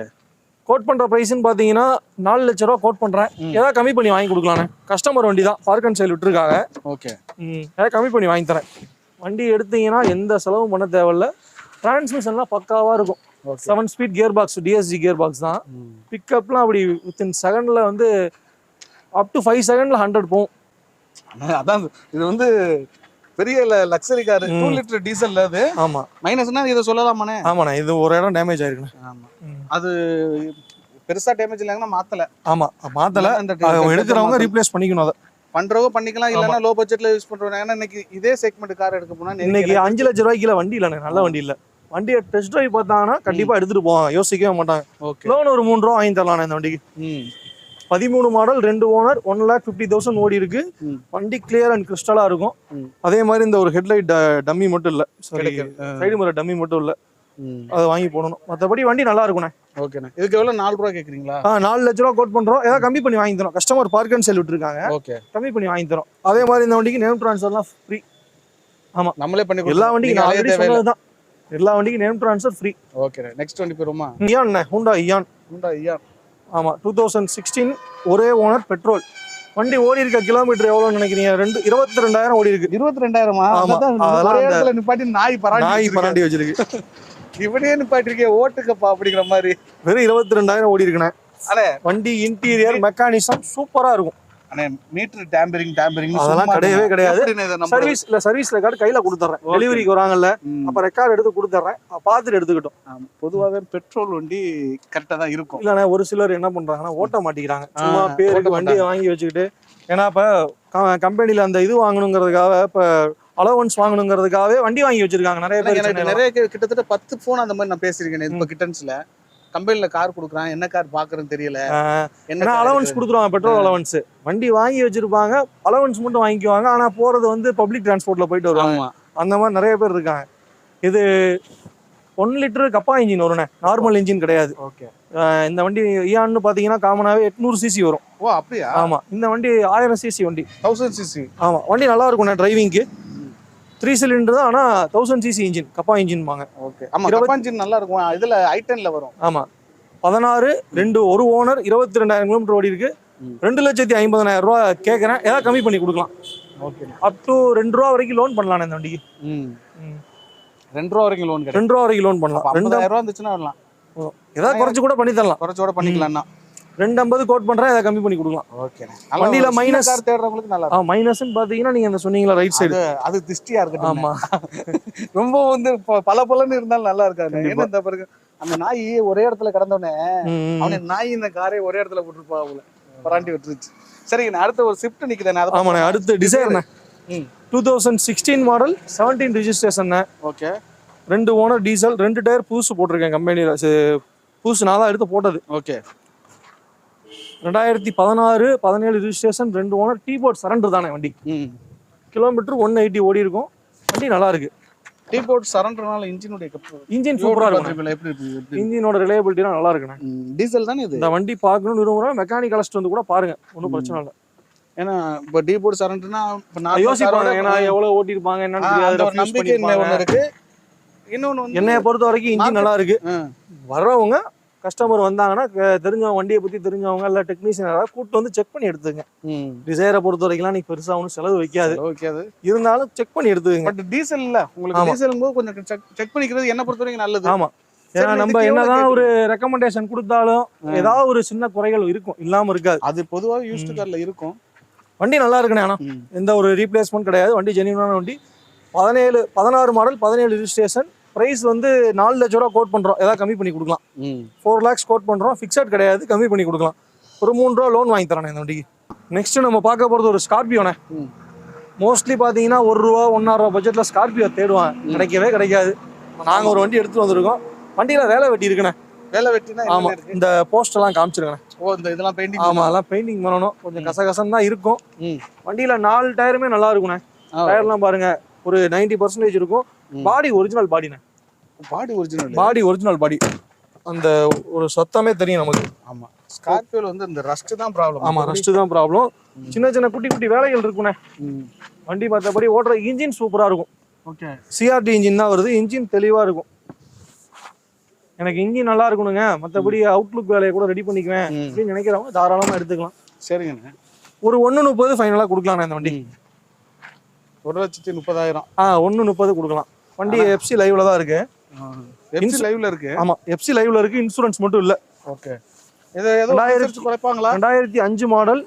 கோட் பண்ற பிரைஸ்ன்னு பாத்தீங்கன்னா 4 லட்ச ரூபா கோட் பண்றேன். ஏதாவது கம்மி பண்ணி வாங்கி கொடுக்கலாண்ணே. கஸ்டமர் வண்டி தான், பார்க் அண்ட் சேல் விட்டுருக்காங்க. ஓகே. ஏதாவது கம்மி பண்ணி வாங்கி தரேன். வண்டி எடுத்தீங்கன்னா எந்த செலவும் பண்ண தேவையில்ல. டிரான்ஸ்மிஷன்லாம் பக்காவா இருக்கும். 7 speed gear box, TSG gear box தான். பிக்கப்லாம் அப்படி வித்தின் செகண்ட்ல வந்து அப் டு 5 செகண்ட்ல 100 போகும். அதான் இது வந்து பெரிய லக்ஸரி கார், 2 லிட்டர் டீசல்ல அது. ஆமா. மைனஸ்னா இதை சொல்லலாமாண்ணே? ஆமாண்ணே, இது ஒரு இடம் டேமேஜ் ஆயிருக்குண்ணே. ஆமா. அது பெருசா டேமேஜ் இல்லைங்கன்னா மாத்தல. ஆமா, மாத்தல. எடுக்கிறவங்க ரீப்ளேஸ் பண்ணிக்கணும். அதை பண்றவங்க பண்ணிக்கலாம், இல்லைன்னா லோ பட்ஜெட்ல யூஸ் பண்றவங்க. ஏன்னா இன்னைக்கு இதே செக்மெண்ட் கார் எடுக்க போனா இன்னைக்கு 5 லட்ச ரூபாய்க்குல வண்டி இல்லைண்ணே, நல்ல வண்டி இல்ல. வண்டியை டெஸ்ட் டிரைவ் பார்த்தாங்கன்னா கண்டிப்பா எடுத்துட்டு போவாங்க, யோசிக்கவே மாட்டாங்க. லோன் ஒரு 3 ரூபா வாங்கி தரலாம் இந்த வண்டிக்கு. 13 மாடல், 2 ஓனர், 1,50,000 ஓடி இருக்கு. வண்டி கிளியர் அண்ட் கிறிஸ்டலா இருக்கும். அதே மாதிரி இந்த ஒரு ஹெட்லைட் டம்மி மட்டும் இல்ல, சைடு மிரர் டம்மி மட்டும் இல்ல, அதை வாங்கி போடணும். மற்றபடி வண்டி நல்லா இருக்குண்ணே. ஓகேண்ணே. இதுக்கு எவ்வளவு 4 ரூபா கேக்குறீங்களா? 4 லட்ச ரூபா கோட் பண்றோம். ஏதாவது கம்மி பண்ணி வாங்கி தரோம். கஸ்டமர் பார்க் அண்ட் சேல் விட்டுருக்காங்க. ஓகே, கம்மி பண்ணி வாங்கி தரோம். அதே மாதிரி இந்த வண்டிக்கு நேம் ட்ரான்ஸ்ஃபர்லாம் ஃப்ரீ. ஆமா, நம்மளே பண்ணி எல்லா வண்டிக்கும் நான் ஆல்ரெடி சொன்னதுதான், எல்லா வண்டிக்கும் name transfer free. Okay. Next வண்டி போறோமா? Eon, Hyundai Eon. ஆமா, 2016 ஒரே ஓனர், பெட்ரோல். வண்டி ஓடி இருக்க கிலோமீட்டர் எவ்வளவுன்னு நினைக்கிறீங்க? 22,000 ஓடி இருக்கு. 22,000? ஒரே இடத்துல நிப்பாட்டி நாய் பராண்டி வச்சிருக்கு. இவனே நிப்பாட்டி இருக்கே ஓட்டுக்கப்பா அப்படிங்கிற மாதிரி. வெறும் 22,000 ஓடி இருக்குண்ணே. வண்டி இன்டீரியர் மெக்கானிசம் சூப்பரா இருக்கும். மீட்டர் டேம்பரிங் அதெல்லாம் கிடையவே கிடையாது. சர்வீஸ் ரெக்கார்டு கையில கொடுத்துறேன். டெலிவரிக்கு வராங்கல்ல, அப்ப ரெக்கார்டு எடுத்து கொடுத்துறேன், பார்த்துட்டு எடுத்துக்கிட்டோம். பொதுவாகவே பெட்ரோல் வண்டி கரெக்டா தான் இருக்கும். இல்லண்ணே, ஒரு சிலர் என்ன பண்றாங்கன்னா ஓட்ட மாட்டேங்கிறாங்க. சும்மா பேருக்கு வண்டியை வாங்கி வச்சுக்கிட்டு, ஏன்னா இப்ப கம்பெனில அந்த இது வாங்கணுங்கிறதுக்காக, இப்ப அலவன்ஸ் வாங்கணுங்கிறதுக்காகவே வண்டி வாங்கி வச்சிருக்காங்க நிறைய பேர். நிறைய கிட்டத்தட்ட 10 போன் அந்த மாதிரி நான் பேசிருக்கேன். இப்ப கிட்டன்ஸ்ல கம்பெனில கார் கொடுக்குறான், என்ன கார் பாக்குறேன்னு தெரியல, என்ன அலவன்ஸ் கொடுத்துருவாங்க, பெட்ரோல் அலவன்ஸ். வண்டி வாங்கி வச்சிருப்பாங்க, அலவன்ஸ் மட்டும் வாங்கிக்குவாங்க. ஆனா போறது வந்து பப்ளிக் டிரான்ஸ்போர்ட்ல போயிட்டு வருவாங்க. அந்த மாதிரி நிறைய பேர் இருக்காங்க. இது 1 லிட்டர் கப்பா இன்ஜின் வரும்ண்ணே, நார்மல் இன்ஜின் கிடையாது. ஓகே. இந்த வண்டி இயான்னு பாத்தீங்கன்னா காமனாவே 800 சிசி வரும். ஓ அப்படியா? ஆமா, இந்த வண்டி 1000 சிசி வண்டி. 1000 சிசி? ஆமா, வண்டி நல்லா இருக்கும்ண்ணே டிரைவிங்க்கு. 3 சிலிண்டர் தான், ஆனா 1000 சிசி இன்ஜின், கப்பா இன்ஜின் வாங்க. ஓகே. ஆமா, கப்பா இன்ஜின் நல்லா இருக்கும். இதுல i10ல வரும். ஆமா, 16 2 ஒரு ஓனர், 22,000 கிலோமீட்டர் ஓடி இருக்கு. 2,50,000 ரூபா கேட்கறேன். ஏதாவது கம்மி பண்ணி கொடுக்கலாம். ஓகே. அப் டு 2 ரூபா வரைக்கும் லோன் பண்ணலாம் இந்த வண்டிக்கு. 2 ரூபா வரைக்கும் லோன் கிடைக்கும். 2 ரூபா வரைக்கும் லோன் பண்ணலாம். 50,000 ரூபா இருந்துச்சுன்னா வரலாம். ஏதாவது குறைச்சு கூட பண்ணி தரலாம். குறைச்சு கூட பண்ணிக்கலாம்னா 250 கோட் பண்றேன், ஏதாவது கம்மி பண்ணி கொடுக்கலாம். ஓகே. வண்டியில மைனஸ் கார் தேடுறவங்களுக்கு நல்லா இருக்கும். மைனஸ்னு பாத்தீங்கன்னா நீங்க அந்த சொன்னீங்களா ரைட் சைடு, அது திஷ்டியா இருக்கு. ஆமா, ரொம்ப வந்து பலன்னு இருந்தாலும் நல்லா இருக்காது. என்ன இந்த பாருங்க, அந்த நாய் ஒரே இடத்துல கிடந்தோடனே அவனை நாய் இந்த காரை ஒரே இடத்துல போட்டுருப்பா, அவளை பராண்டி விட்டுருச்சு. சரிங்க, அடுத்த ஒரு ஸ்விஃப்ட் நிக்குதானே? ஆமாண்ணே, அடுத்து டிசைர்ண்ணே. 2016 model, 17 registration. Okay. 2 owner, diesel, 2 tyre புதுசு போட்டிருக்கேன் கம்பெனியில. புதுசு நான் தான் எடுத்து போட்டது. Okay. 2016 17 registration, 2 owner, T board surrender தானே வண்டி. கிலோமீட்டர் 180 ஓடி இருக்கும். வண்டி நல்லா இருக்கு. டீ போர்ட் சரண்டர்னால இன்ஜின் சூப்பரா இருக்கும். எப்படி இன்ஜினோட ரிலையபிலிட்டிலாம் நல்லா இருக்குண்ணே. டீசல் தானே இது. இந்த வண்டி பார்க்கணும்னு விரும்புறேன், மெக்கானிக் அழைச்சிட்டு வந்து கூட பாருங்க, ஒன்றும் பிரச்சனை இல்லை. ஏன்னா இப்போ டீ போர்ட் சரண்டர்னா யோசிப்பாங்க, ஏன்னா எவ்வளவு ஓட்டிருப்பாங்க என்னன்னு தெரியாது. நம்பிக்கை ஒன்று இருக்கு. இன்னொன்று வந்து என்னைய பொறுத்த வரைக்கும் இன்ஜின் நல்லா இருக்கு. வர்றவங்க கஸ்டமர் வந்தாங்கன்னா தெரிஞ்சவங்க, வண்டியை பத்தி தெரிஞ்சவங்க இல்ல டெக்னீஷியன் யாராவது கூப்பிட்டு வந்து செக் பண்ணி எடுத்துங்க. டிசைரை பொறுத்த வரைக்கும் நீ பெருசா ஒன்றும் செலவு வைக்காது, இருந்தாலும் செக் பண்ணி எடுத்துங்க. பட் டீசல் இல்ல, உங்களுக்கு டீசல் போது கொஞ்சம் செக் பண்ணிக்கிறது என்ன பொறுத்த வரைக்கும் நல்லது. ஆமா, ஏன்னா நம்ம என்னதான் ஒரு ரெக்கமெண்டேஷன் கொடுத்தாலும் ஏதாவது ஒரு சின்ன குறைகள் இருக்கும், இல்லாம இருக்காது. அது பொதுவாக யூஸ்டு கார்ல இருக்கும். வண்டி நல்லா இருக்குண்ணே, ஆனா எந்த ஒரு ரீப்ளேஸ்மெண்ட் கிடையாது. வண்டி ஜெனியூனான வண்டி. 16 மாடல், 17 ரிஜிஸ்ட்ரேஷன். பிரைஸ் வந்து 4 லட்ச ரூபா கோட் பண்றோம், ஏதாவது கம்மி பண்ணி கொடுக்கலாம். 4 lakhs கோட் பண்றோம், ஃபிக்ஸட் கிடையாது, கம்மி பண்ணி கொடுக்கலாம். ஒரு 3 ரூபா லோன் வாங்கி தரேன் இந்த வண்டிக்கு. நெக்ஸ்ட் நம்ம பார்க்க போறது ஒரு ஸ்கார்பியோண்ணே. மோஸ்ட்லி பாத்தீங்கன்னா 1 ரூபா 1.5 ரூபா பட்ஜெட்ல ஸ்கார்பியோ தேடுவாங்க, கிடைக்கவே கிடைக்காது. நாங்க ஒரு வண்டி எடுத்துட்டு வந்திருக்கோம். வண்டியில வேலை வெட்டி இருக்குண்ணே. வேலை வெட்டினா? ஆமா, இந்த போஸ்ட் எல்லாம் காமிச்சிருக்கேன். ஓ, இந்த இதெல்லாம் பெயிண்டிங்? ஆமா, அதெல்லாம் பெயிண்டிங் பண்ணணும். கொஞ்சம் கசகசன்னு தான் இருக்கும். வண்டியில 4 டயருமே நல்லா இருக்குண்ணே. டயர்லாம் பாருங்க, ஒரு 90% இருக்கும். பாடி ஒரிஜினல் பாடிண்ணே. பாடி ஒரிஜினல் பாடி. அந்த ஒரு சத்தமே தெரியும் நமக்கு. ஆமா, ஸ்கார்பியோல வந்து இந்த ரஸ்ட் தான் ப்ராப்ளம். ஆமா, ரஸ்ட் தான் ப்ராப்ளம். சின்ன சின்ன குட்டி குட்டி வேலைகள் இருக்குண்ணே. வண்டி பார்த்தபடி ஓட்டுற இன்ஜின் சூப்பரா இருக்கும். ஓகே. சிஆர்டி இன்ஜின் தான் வருது. இன்ஜின் தெளிவா இருக்கும். எனக்கு இன்ஜின் நல்லா இருக்கணுங்க, மற்றபடி அவுட்லுக் வேலையை கூட ரெடி பண்ணிக்குவேன் அப்படின்னு நினைக்கிறவங்க தாராளமாக எடுத்துக்கலாம். சரிங்கண்ணே. ஒரு 1.30 ஃபைனலாக கொடுக்கலாண்ணே இந்த வண்டி. 1,30,000. 1.30 கொடுக்கலாம். வண்டி எஃப்சி லைவ்ல தான் இருக்கு. எஃப்சி லைவ்ல இருக்கு. ஆமா, எஃப்சி லைவ்ல இருக்கு, இன்சூரன்ஸ் மட்டும் இல்ல. ஓகே. இது ஏதோ 2005 மாடல்,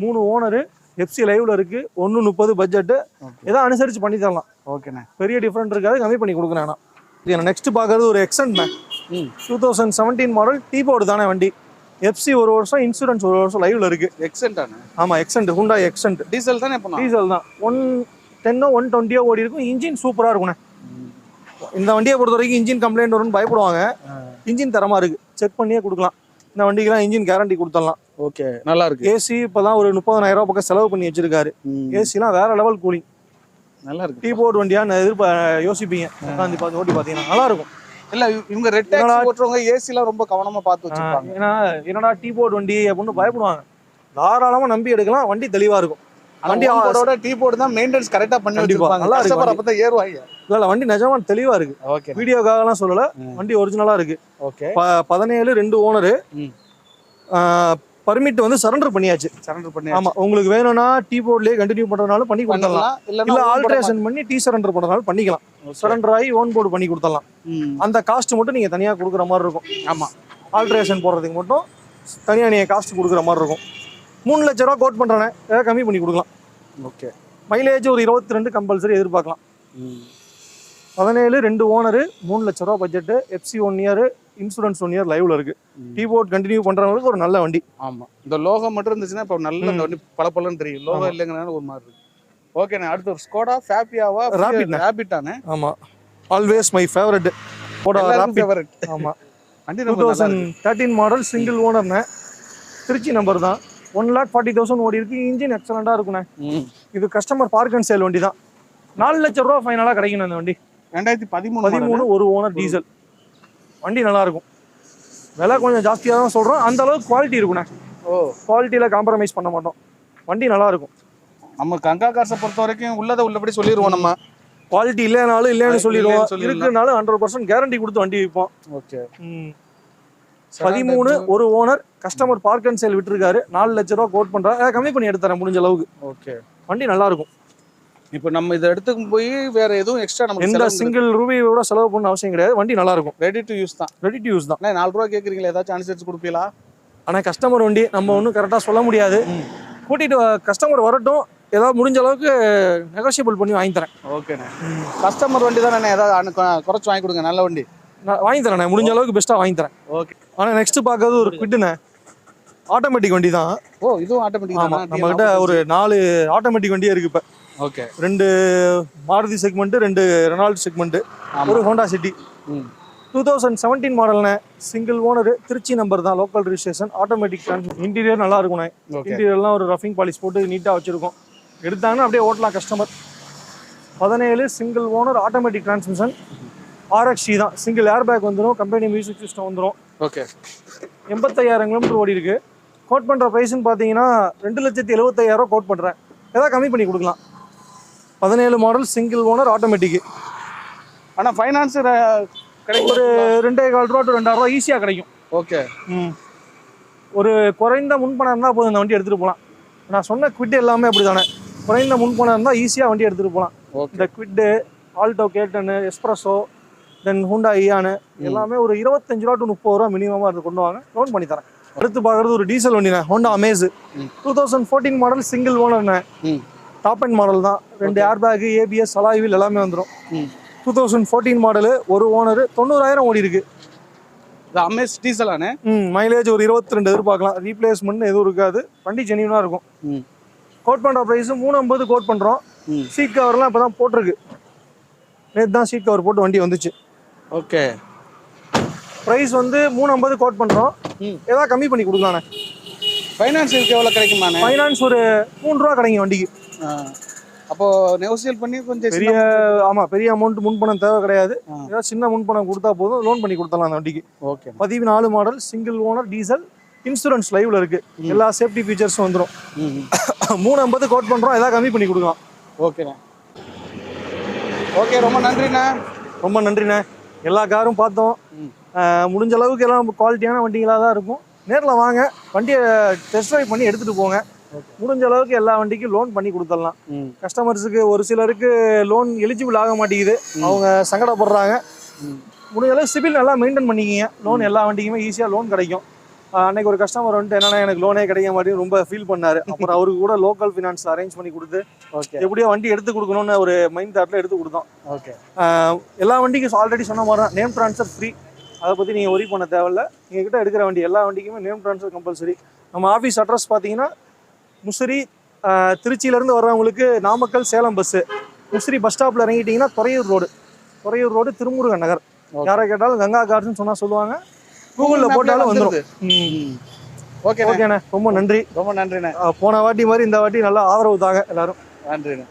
3 ஓனர், எஃப்சி லைவ்ல இருக்கு, 1.30 பட்ஜெட். ஏதோ அனுசரிச்சு பண்ணி தரலாம். ஓகேண்ணே. பெரிய டிஃபரெண்ட் இருக்காது, கம்மி பண்ணி கொடுக்குறேன். நான் நெக்ஸ்ட் பார்க்கறது ஒரு எக்ஸன்ட் 2017 மாடல், டீ போர்டு தானே வண்டி. எஃப்சி 1 வருஷம், இன்சூரன்ஸ் 1 வருஷம் லைவ்ல இருக்கு. எக்ஸன்ட் தானே? ஆமா, எக்ஸன்ட், ஹூண்டாய் எக்ஸன்ட். டீசல் தானே? டீசல் தான். 110 120 ஓடி இருக்கும். இன்ஜின் சூப்பரா இருக்குண்ணே. இந்த வண்டியை பொறுத்த வரைக்கும் இன்ஜின் கம்ப்ளைண்ட் வரும்னு பயப்படுவாங்க. இன்ஜின் தரமா இருக்கு, செக் பண்ணியே கொடுக்கலாம். இந்த வண்டிக்கெல்லாம் இன்ஜின் கேரண்டி கொடுத்துடலாம். ஓகே, நல்லா இருக்கு. ஏசி இப்பதான் ஒரு 30,000 ரூபாய் பக்கம் செலவு பண்ணி வச்சிருக்காரு. ஏசிலாம் வேற லெவல் கூலிங், நல்லா இருக்கு. டீ போர்டு வண்டியா யோசிப்பீங்க உட்காந்து பார்த்து ஓட்டி பார்த்தீங்கன்னா நல்லா இருக்கும். இல்ல இவங்க ரெட் டாக்ஸி ஓட்டுறவங்க ஏசிலாம் ரொம்ப கவனமா பார்த்து வச்சிருப்பாங்க. ஏன்னா என்னடா டீ போர்டு வண்டி அப்படின்னு பயப்படுவாங்க. தாராளமா நம்பி எடுக்கலாம், வண்டி தெளிவா இருக்கும். வண்டி அவரோட டீ போர்டு தான் மெயின்டெனன்ஸ் கரெக்டா பண்ணி வச்சிருப்பாங்க. நல்லா இருக்கு, அப்பதான் ஏறுவாங்க. இல்ல வண்டி நிஜமா தெளிவா இருக்கு. ஓகே, வீடியோக்காகலாம் சொல்லல, வண்டி ஒரிஜினலா இருக்கு. ஓகே. 17 2 ஓனர். பர்மிட் வந்து சரண்டர் பண்ணியாச்சு. ஆமா, உங்களுக்கு வேணும்னா டீ போர்ட்லயே கண்டினியூ பண்றதுனாலும் பண்ணி கொடுத்துடலாம், இல்ல ஆல்ட்ரேஷன் பண்ணி டீ சரண்டர் பண்றதுனாலும் பண்ணிக்கலாம். சரண்டர் ஆகி ஓன் போர்டு பண்ணி கொடுத்துடலாம். அந்த காஸ்ட் மட்டும் நீங்க தனியா கொடுக்குற மாதிரி இருக்கும். ஆமா, ஆல்ட்ரேஷன் போடுறதுக்கு மட்டும் தனியா நீங்க காஸ்ட் கொடுக்குற மாதிரி இருக்கும். 3 லட்ச ரூபா கோட் பண்றானே, ஏதாவது கம்மி பண்ணி கொடுக்கலாம். ஓகே. மைலேஜ் ஒரு 22 கம்பல்சரி எதிர்பார்க்கலாம். 17 2 ஓனர், 3 லட்ச ரூபா budget, FC 1 year, insurance 1 year லைவ்ல இருக்கு. டீ போர்ட் கண்டினியூ பண்றவங்களுக்கு ஒரு நல்ல வண்டி. ஆமா, இந்த லோகோ மட்டும் இருந்துச்சுன்னா இப்ப நல்ல வண்டி பளபளன்னு தெரியும். லோகோ இல்லைங்கனால ஒரு மாதிரி இருக்கு. ஓகேண்ணே. அடுத்து ஒரு ஸ்கோடா ஃபேபியாவா ராபிட்டானே? ஆமா, always my favourite. Skoda Rapid. ஆமா, வண்டி 2013 மாடல், சிங்கிள் ஓனர்னே, திருச்சி நம்பர் தான். 1,40,000 ஓடி இருக்கு. இன்ஜின் எக்ஸலண்டா இருக்குண்ணே. இது கஸ்டமர் பார்க் அண்ட் சேல் வண்டி தான். 4 லட்ச ரூபா ஃபைனலா கிடைக்கணும் இந்த வண்டி. 2013 1 ஓனர் டீசல் வண்டி. நல்லா இருக்கும். விலை கொஞ்சம் ஜாஸ்தியாக தான் சொல்றோம், அந்த அளவுக்கு குவாலிட்டி இருக்குண்ணே. குவாலிட்டியில காம்ப்ரமைஸ் பண்ண மாட்டோம். வண்டி நல்லா இருக்கும். நம்ம கங்கா காசை பொறுத்த வரைக்கும் உள்ளதை உள்ளபடி சொல்லிடுவோம். நம்ம குவாலிட்டி இல்லைனாலும் இல்லைன்னு சொல்லிடுவோம், இருக்குனாலும் 100% கேரண்டி கொடுத்து வண்டி விற்போம். Okay. 13 1 owner, customer park and sale விட்டுருக்காரு. 4 லட்ச ரூபா கோட் பண்றாரு, கம்மி பண்ணி எடுத்துறேன் முடிஞ்ச அளவுக்கு. ஓகே. வண்டி நல்லா இருக்கும். இப்போ நம்ம இதை எடுத்துக்கு போய் வேற எதுவும் எக்ஸ்ட்ரா நம்ம எந்த சிங்கிள் ரூபாயோட செலவு பண்ண அவசியம் கிடையாது. வண்டி நல்லா இருக்கும். ரெடி டு யூஸ் தான். 4 ரூபா கேட்குறீங்களா, ஏதாச்சும் அனுசரிச்சு கொடுப்பீங்களா? ஆனால் கஸ்டமர் வண்டி நம்ம ஒன்றும் கரெக்டாக சொல்ல முடியாது. கூட்டிட்டு கஸ்டமர் வரட்டும், ஏதாவது முடிஞ்ச அளவுக்கு நெகோஷியபிள் பண்ணி வாங்கி தரேன். ஓகேண்ணே. கஸ்டமர் வண்டி தானே, ஏதாவது குறைச்சி வாங்கி கொடுங்க. நல்ல வண்டி நான் வாங்கி தரேன், முடிஞ்ச அளவுக்கு பெஸ்ட்டாக வாங்கி தரேன். ஓகே. ஆனால் நெக்ஸ்ட் பார்க்கறது ஒரு குவிட்ண்ணே, ஆட்டோமேட்டிக் வண்டி தான். இதுவும் ஆட்டோமேட்டிக் தான். நம்ம கிட்ட ஒரு 4 ஆட்டோமேட்டிக் வண்டியே இருக்கு இப்போ. Okay. 2 Maruti segment, 2 Renault segment, ஒரு ஹோண்டா சிட்டி. 2017 மாடல்ண்ணே, சிங்கிள் ஓனர், திருச்சி நம்பர் தான், லோக்கல் ரிஜிஸ்ட்ரேஷன், ஆட்டோமேட்டிக். இன்டீரியர் நல்லா இருக்குண்ணே. இன்டீரியர்லாம் ஒரு ரஃபிங் பாலிஷ் போட்டு நீட்டாக வச்சிருக்கோம். எடுத்தாங்கன்னா அப்படியே ஓட்டலாம் customer. 17 single owner, automatic transmission, RXC தான். சிங்கிள் ஏர் பேக் வந்துடும், கம்பெனி மியூசிக் சிஸ்டம் வந்துடும். ஓகே. 85,000 கிலோமீட்டர் ஓடி இருக்கு. கோட் பண்ணுற ப்ரைஸ்ன்னு பார்த்தீங்கன்னா 2,75,000 கோட் பண்ணுறேன், ஏதாவது கம்மி பண்ணி கொடுக்கலாம். 17 மாடல், சிங்கிள் ஓனர், ஆட்டோமேட்டிக். ஆனால் ஃபைனான்ஸ் கிடைக்கும். ஒரு 2,400 ரூபா டு 2,000 ரூபா ஈஸியாக கிடைக்கும். ஓகே. ஒரு குறைந்த முன்பணம் இருந்தால் போதும், இந்த வண்டி எடுத்துகிட்டு போகலாம். நான் சொன்ன குவிட் எல்லாமே அப்படி தானே, குறைந்த முன்பணம் இருந்தால் ஈஸியாக வண்டி எடுத்துகிட்டு போகலாம். இந்த குவிட்டு, ஆல்டோ கேட்டனு, எஸ்ப்ரெஸோ, தென் ஹூண்டா இயானு எல்லாமே ஒரு 25 ரூபா டு 30 ரூபா மினிமமாக இருந்து கொண்டு வாங்க, லோன் பண்ணி தரேன். அடுத்து பார்க்குறது ஒரு டீசல் வண்டிண்ணே, ஹோண்டா அமேஸ். 2014 மாடல், சிங்கிள் ஓனர்ண்ணே, டாப் அண்ட் மாடல் தான். 2 air bag, ABS, alloy wheel எல்லாமே வந்துடும். 2014 மாடலு, 1 ஓனர், 90,000 ஓடி இருக்கு. அமேஸ் டீசலானே. மைலேஜ் ஒரு 22 எதிர்பார்க்கலாம். ரீப்ளேஸ்மெண்ட் எதுவும் இருக்காது, வண்டி ஜெனியூனாக இருக்கும். கோட் பண்ணுற ப்ரைஸு 350 கோட் பண்ணுறோம். சீட் கவர்லாம் இப்போ தான் போட்டிருக்கு, நேற்று தான் சீட் கவர் போட்டு வண்டி வந்துச்சு. ஓகே. ப்ரைஸ் வந்து 350 கோட் பண்ணுறோம், ஏதாவது கம்மி பண்ணி கொடுக்கலாண்ணே. ஃபைனான்ஸ் எவ்வளோ கிடைக்குமாண்ணே? ஃபைனான்ஸ் ஒரு 3 ரூபா கிடைக்கும் வண்டிக்கு. அப்போ நெகோசியேட் பண்ணி கொஞ்சம் பெரிய பெரிய அமௌண்ட் முன்பணம் தேவை கிடையாது. ஏதாவது சின்ன முன்பணம் கொடுத்தா போதும், லோன் பண்ணி கொடுத்தலாம் அந்த வண்டிக்கு. Okay. 14 model, single owner, diesel, insurance லைவ்ல இருக்கு, எல்லா சேஃப்டி ஃபீச்சர்ஸும் வந்துடும். 350 கோட் பண்ணுறோம், ஏதாவது கம்மி பண்ணி கொடுக்கலாம். ஓகேண்ணே. ஓகே, ரொம்ப நன்றிண்ணே. ரொம்ப நன்றிண்ணே. எல்லா காரும் பார்த்தோம், முடிஞ்ச அளவுக்கு எல்லாம் குவாலிட்டியான வண்டிகளாக தான் இருக்கும். நேரில் வாங்க, வண்டியை டெஸ்ட் ட்ரைவ் பண்ணி எடுத்துகிட்டு போங்க. முடிஞ்ச அளவுக்கு எல்லா வண்டிக்கும் லோன் பண்ணி கொடுத்துடலாம். கஸ்டமர்ஸுக்கு ஒரு சிலருக்கு லோன் எலிஜிபிள் ஆக மாட்டேங்குது, அவங்க சங்கடப்படுறாங்க. முடிஞ்ச அளவுக்கு சிபில் நல்லா மெயின்டைன் பண்ணிக்கிங்க, லோன் எல்லா வண்டிக்குமே ஈஸியாக லோன் கிடைக்கும். அன்னைக்கு ஒரு கஸ்டமர் வந்துட்டு என்னன்னா எனக்கு லோனே கிடைக்க மாட்டேங்குது ரொம்ப ஃபீல் பண்ணாரு. அப்புறம் அவருக்கு கூட லோக்கல் ஃபினான்ஸ் அரேஞ்ச் பண்ணி கொடுத்து எப்படியோ வண்டி எடுத்து கொடுக்கணும்னு ஒரு மைண்ட் தாட்டில் எடுத்து கொடுத்தோம். எல்லா வண்டிக்கும் ஆல்ரெடி சொன்ன மாதிரி தான் நேம் ட்ரான்ஸ்ஃபர் ஃப்ரீ, அதை பற்றி நீங்கள் ஒரி பண்ண தேவையில்ல. நீங்கள் கிட்ட எடுக்கிற வண்டி எல்லா வண்டிக்குமே நேம் ட்ரான்ஸ்ஃபர் கம்பல்சரி. நம்ம ஆஃபீஸ் அட்ரஸ் பார்த்தீங்கன்னா முசிறி, திருச்சியிலேருந்து வர்றவங்களுக்கு நாமக்கல் சேலம் பஸ்ஸு, முசிறி பஸ் ஸ்டாப்பில் இறங்கிட்டிங்கன்னா துறையூர் ரோடு திருமுருகன் நகர். யாரை கேட்டாலும் கங்கா கார்ஸ்னு சொன்னால் சொல்லுவாங்க, கூகுளில் போட்டாலும் வந்துடும். ஓகேண்ணே, ரொம்ப நன்றி. ரொம்ப நன்றிண்ணே. போன வாட்டி மாதிரி இந்த வாட்டி நல்லா ஆதரவு தாங்க எல்லாரும். நன்றிண்ணே.